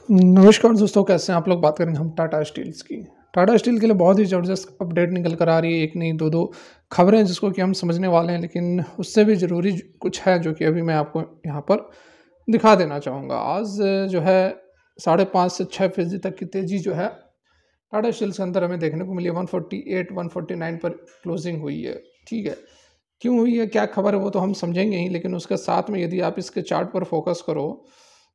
नमस्कार दोस्तों, कैसे हैं आप लोग। बात करेंगे हम टाटा स्टील्स की। टाटा स्टील के लिए बहुत ही ज़बरदस्त अपडेट निकल कर आ रही है। एक नहीं दो खबरें जिसको कि हम समझने वाले हैं, लेकिन उससे भी ज़रूरी कुछ है जो कि अभी मैं आपको यहाँ पर दिखा देना चाहूँगा। आज जो है 5.5 से 6% तक की तेज़ी जो है टाटा स्टील्स के अंदर हमें देखने को मिली है। 148 149 पर क्लोजिंग हुई है। ठीक है, क्यों हुई है, क्या खबर है, वो तो हम समझेंगे ही, लेकिन उसके साथ में यदि आप इसके चार्ट पर फोकस करो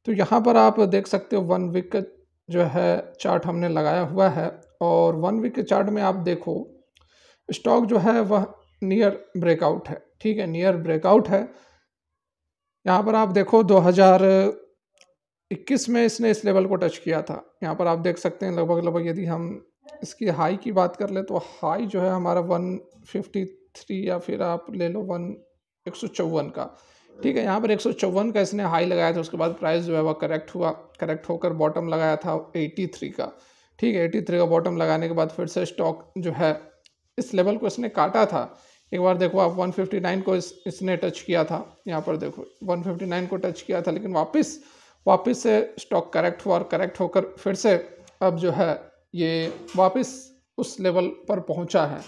तो यहाँ पर आप देख सकते हो 1 वीक का जो है चार्ट हमने लगाया हुआ है। और 1 वीक के चार्ट में आप देखो स्टॉक जो है वह नियर ब्रेकआउट है। ठीक है, नियर ब्रेकआउट है। यहाँ पर आप देखो 2021 में इसने इस लेवल को टच किया था। यहाँ पर आप देख सकते हैं लगभग लगभग यदि हम इसकी हाई की बात कर ले तो हाई जो है हमारा 153 या फिर आप ले लो 154 का। ठीक है, यहाँ पर 154 का इसने हाई लगाया था। उसके बाद प्राइस जो है वह करेक्ट हुआ, करेक्ट होकर बॉटम लगाया था 83 का। ठीक है, 83 का बॉटम लगाने के बाद फिर से स्टॉक जो है इस लेवल को इसने काटा था। एक बार देखो आप 159 को इसने टच किया था। यहाँ पर देखो 159 को टच किया था, लेकिन वापस से स्टॉक करेक्ट हुआ और करेक्ट होकर फिर से अब जो है ये वापस उस लेवल पर पहुंचा है।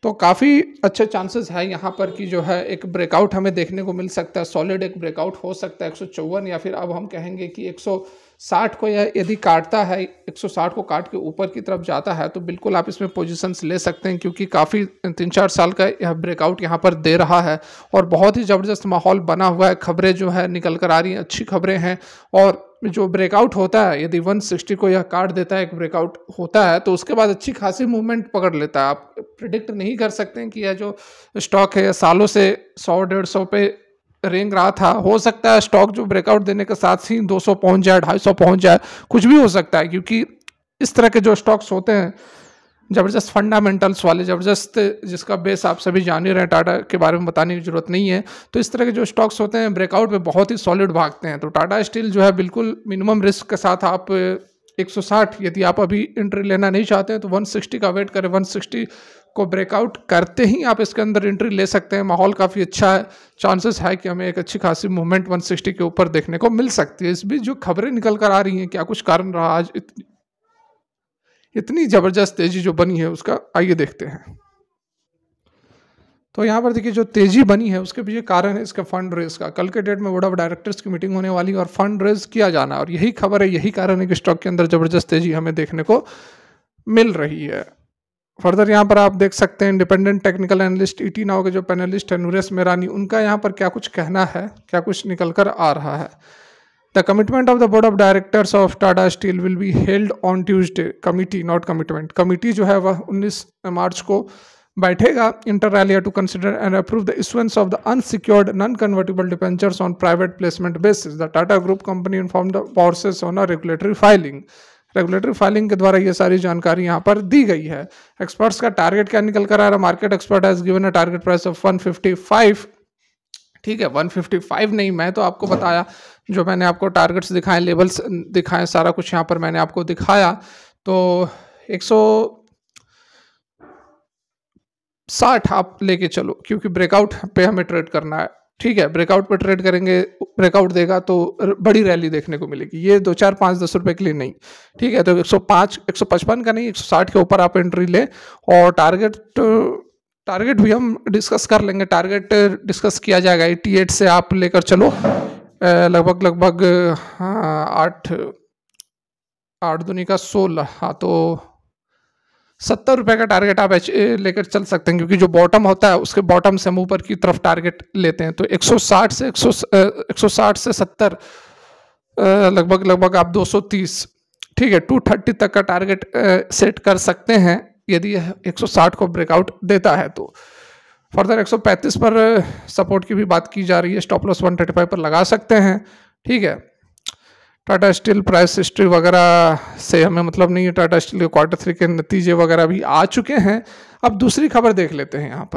तो काफ़ी अच्छे चांसेस है यहाँ पर कि जो है एक ब्रेकआउट हमें देखने को मिल सकता है। सॉलिड एक ब्रेकआउट हो सकता है 154, या फिर अब हम कहेंगे कि 160 को यदि काटता है, 160 को काट के ऊपर की तरफ जाता है तो बिल्कुल आप इसमें पोजीशंस ले सकते हैं, क्योंकि काफ़ी 3-4 साल का यह ब्रेकआउट यहाँ पर दे रहा है और बहुत ही ज़बरदस्त माहौल बना हुआ है। खबरें जो है निकल कर आ रही हैं, अच्छी खबरें हैं। और जो ब्रेकआउट होता है, यदि 160 को यह काट देता है, एक ब्रेकआउट होता है, तो उसके बाद अच्छी खासी मूवमेंट पकड़ लेता है। आप प्रिडिक्ट नहीं कर सकते हैं कि यह जो स्टॉक है सालों से 100-150 पे रेंग रहा था। हो सकता है स्टॉक जो ब्रेकआउट देने के साथ ही 200 पहुंच जाए, 250 पहुंच जाए, कुछ भी हो सकता है, क्योंकि इस तरह के जो स्टॉक्स होते हैं ज़बरदस्त फंडामेंटल्स वाले, ज़बरदस्त जिसका बेस आप सभी जान ही रहे हैं, टाटा के बारे में बताने की ज़रूरत नहीं है। तो इस तरह के जो स्टॉक्स होते हैं ब्रेकआउट पे बहुत ही सॉलिड भागते हैं। तो टाटा स्टील जो है बिल्कुल मिनिमम रिस्क के साथ आप 160, यदि आप अभी एंट्री लेना नहीं चाहते हैं तो 160 का वेट करें। 160 को ब्रेकआउट करते ही आप इसके अंदर एंट्री ले सकते हैं। माहौल काफ़ी अच्छा है, चांसेस है कि हमें एक अच्छी खासी मूवमेंट 160 के ऊपर देखने को मिल सकती है। इस बीच जो खबरें निकल कर आ रही हैं, क्या कुछ कारण रहा आज इतनी ज़बरदस्त तेज़ी जो बनी है उसका, आइए देखते हैं। तो यहाँ पर देखिए जो तेज़ी बनी है उसके पीछे कारण है इसका फंड रेज का। कल के डेट में बोर्ड ऑफ डायरेक्टर्स की मीटिंग होने वाली है और फंड रेज किया जाना, और यही खबर है, यही कारण है कि स्टॉक के अंदर ज़बरदस्त तेज़ी हमें देखने को मिल रही है। फर्दर यहाँ पर आप देख सकते हैं independent technical analyst ET now के जो पैनलिस्ट है नूरेश मेरानी, उनका यहाँ पर क्या कुछ कहना है, क्या कुछ निकल कर आ रहा है। The commitment of the board of directors of Tata steel will be held on Tuesday. Committee not commitment, committee जो है वह 19 मार्च को बैठेगा inter alia to consider and approve the issuance of the unsecured non convertible debentures on private placement basis. The Tata group company inform the bourses on a regulatory filing. Regulatory filing के द्वारा ये सारी जानकारी यहाँ पर दी गई है। एक्सपर्ट्स का टारगेट क्या निकल कर आ रहा है, market expert has given a target price of 155। ठीक है, 155 नहीं, मैं तो आपको बताया, जो मैंने आपको टारगेट्स दिखाए, लेवल्स दिखाए, सारा कुछ यहाँ पर मैंने आपको दिखाया। तो 160 आप लेके चलो, क्योंकि ब्रेकआउट पे हमें ट्रेड करना है। ठीक है, ब्रेकआउट पे ट्रेड करेंगे, ब्रेकआउट देगा तो बड़ी रैली देखने को मिलेगी, ये 2-4-5-10 रुपए के लिए नहीं। ठीक है, तो 105 155 का नहीं, 160 के ऊपर आप एंट्री ले। और टारगेट भी हम डिस्कस कर लेंगे, टारगेट डिस्कस किया जाएगा। 88 से आप लेकर चलो लगभग हाँ 8 दूनी का 16, हाँ तो 70 रुपये का टारगेट आप लेकर चल सकते हैं, क्योंकि जो बॉटम होता है उसके बॉटम से हम ऊपर की तरफ टारगेट लेते हैं। तो 160 से 70 लगभग आप 230, ठीक है, 230 तक का टारगेट सेट कर सकते हैं यदि 160 को ब्रेकआउट देता है तो। फर्दर 135 पर सपोर्ट की भी बात की जा रही है, स्टॉप लॉस 135 पर लगा सकते हैं। ठीक है, टाटा स्टील प्राइस हिस्ट्री वगैरह से हमें मतलब नहीं है, टाटा स्टील के Q3 के नतीजे वगैरह भी आ चुके हैं। अब दूसरी खबर देख लेते हैं। यहाँ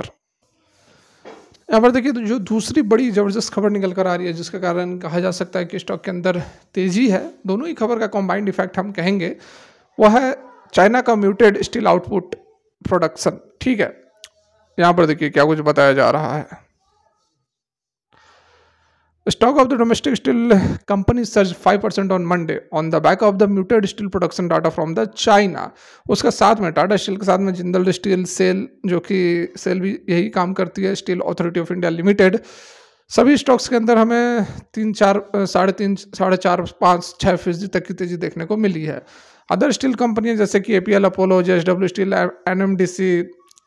पर देखिए तो जो दूसरी बड़ी ज़बरदस्त खबर निकल कर आ रही है, जिसके कारण कहा जा सकता है कि स्टॉक के अंदर तेज़ी है, दोनों ही खबर का कॉम्बाइंड इफेक्ट हम कहेंगे, वह है चाइना का म्यूटेड स्टील आउटपुट प्रोडक्शन। ठीक है, यहाँ पर देखिए क्या कुछ बताया जा रहा है। Stock of the domestic steel companies surged 5% on Monday on the back of the muted steel production data from the China. उसका साथ में टाटा स्टील के साथ में जिंदल स्टील, सेल, जो कि सेल भी यही काम करती है, steel authority of India limited, सभी स्टॉक्स के अंदर हमें 3-4, 3.5, 4.5, 5, 6% तक की तेजी देखने को मिली है। अदर स्टील कंपनियां जैसे कि APL, Apollo, JSW steel, NMDC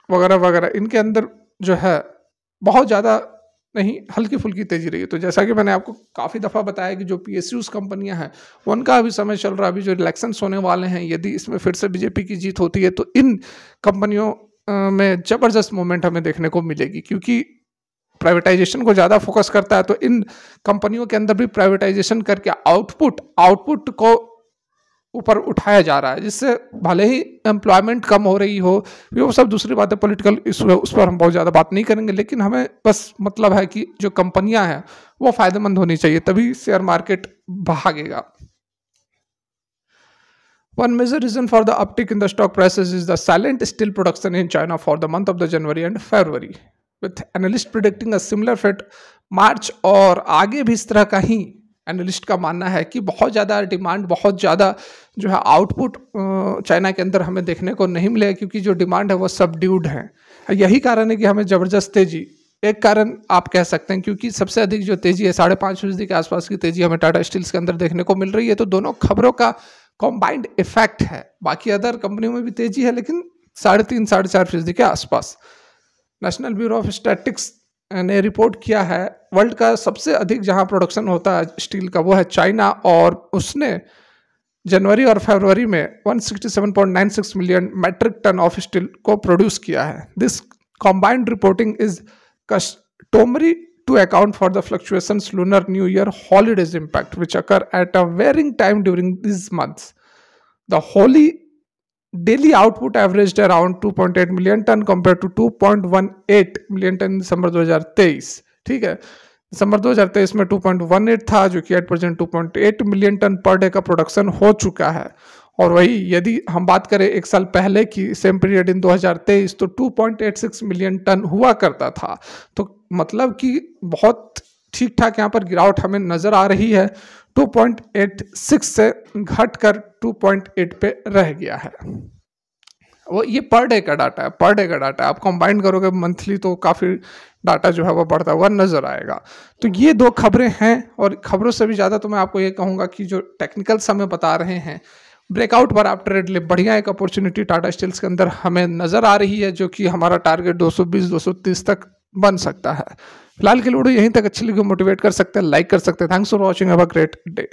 वगैरह वगैरह, इनके अंदर जो है बहुत ज़्यादा नहीं, हल्की फुल्की तेजी रही है। तो जैसा कि मैंने आपको काफ़ी दफ़ा बताया कि जो पीएसयूज कंपनियां हैं उनका अभी समय चल रहा है, अभी जो इलेक्शंस होने वाले हैं, यदि इसमें फिर से बीजेपी की जीत होती है तो इन कंपनियों में ज़बरदस्त मूवमेंट हमें देखने को मिलेगी, क्योंकि प्राइवेटाइजेशन को ज़्यादा फोकस करता है। तो इन कंपनियों के अंदर भी प्राइवेटाइजेशन करके आउटपुट को ऊपर उठाया जा रहा है, जिससे भले ही एम्प्लॉयमेंट कम हो रही हो, वो सब दूसरी बात है, पॉलिटिकल इशू है, उस पर हम बहुत ज़्यादा बात नहीं करेंगे। लेकिन हमें बस मतलब है कि जो कंपनियां हैं वो फायदेमंद होनी चाहिए, तभी शेयर मार्केट भागेगा। One major reason for the uptick in the stock prices is the silent steel production in China for the month of the January and February, with analysts predicting a similar fate March। और आगे भी इस तरह का ही analyst का मानना है कि बहुत ज़्यादा डिमांड, बहुत ज़्यादा जो है आउटपुट चाइना के अंदर हमें देखने को नहीं मिलेगा, क्योंकि जो डिमांड है वो सबड्यूड है। यही कारण है कि हमें ज़बरदस्त तेजी, एक कारण आप कह सकते हैं, क्योंकि सबसे अधिक जो तेजी है 5.5% के आसपास की तेजी हमें टाटा स्टील्स के अंदर देखने को मिल रही है। तो दोनों खबरों का कॉम्बाइंड इफेक्ट है। बाकी अदर कंपनियों में भी तेजी है, लेकिन 3.5 साढ़े 4% के आसपास। नेशनल ब्यूरो ऑफ स्टैटिस्टिक्स ने रिपोर्ट किया है वर्ल्ड का सबसे अधिक जहां प्रोडक्शन होता है स्टील का वो है चाइना, और उसने जनवरी और फरवरी में 167.96 million metric tonne of steel को प्रोड्यूस किया है। This combined reporting is customary to account for the fluctuations lunar new year holidays impact which occur at a varying time during these months. The holy daily output averaged around 2.8 million ton compared to 2.18 million ton दिसंबर 2023। ठीक है, दिसंबर 2023 में 2.18 था, जो कि 8% 2.8 million ton per day का production हो चुका है। और वही यदि हम बात करें एक साल पहले की सेम पीरियड इन 2023, तो 2.86 मिलियन टन हुआ करता था। तो मतलब कि बहुत ठीक ठाक यहाँ पर गिरावट हमें नज़र आ रही है। 2.86 से घटकर 2.8 पे रह गया है। वो ये पर डे का डाटा है, पर डे का डाटा है। आप कंबाइन करोगे मंथली तो काफ़ी डाटा जो है वो बढ़ता हुआ नजर आएगा। तो ये दो खबरें हैं, और खबरों से भी ज़्यादा तो मैं आपको ये कहूँगा कि जो टेक्निकल समय बता रहे हैं, ब्रेकआउट पर आप ट्रेड ले, बढ़िया एक अपॉर्चुनिटी टाटा स्टील्स के अंदर हमें नज़र आ रही है, जो कि हमारा टारगेट 220-230 तक बन सकता है। फिलहाल के लिए यहीं तक। अच्छी लगी मोटिवेट कर सकते हैं, लाइक कर सकते हैं। Thanks for watching, have a great day.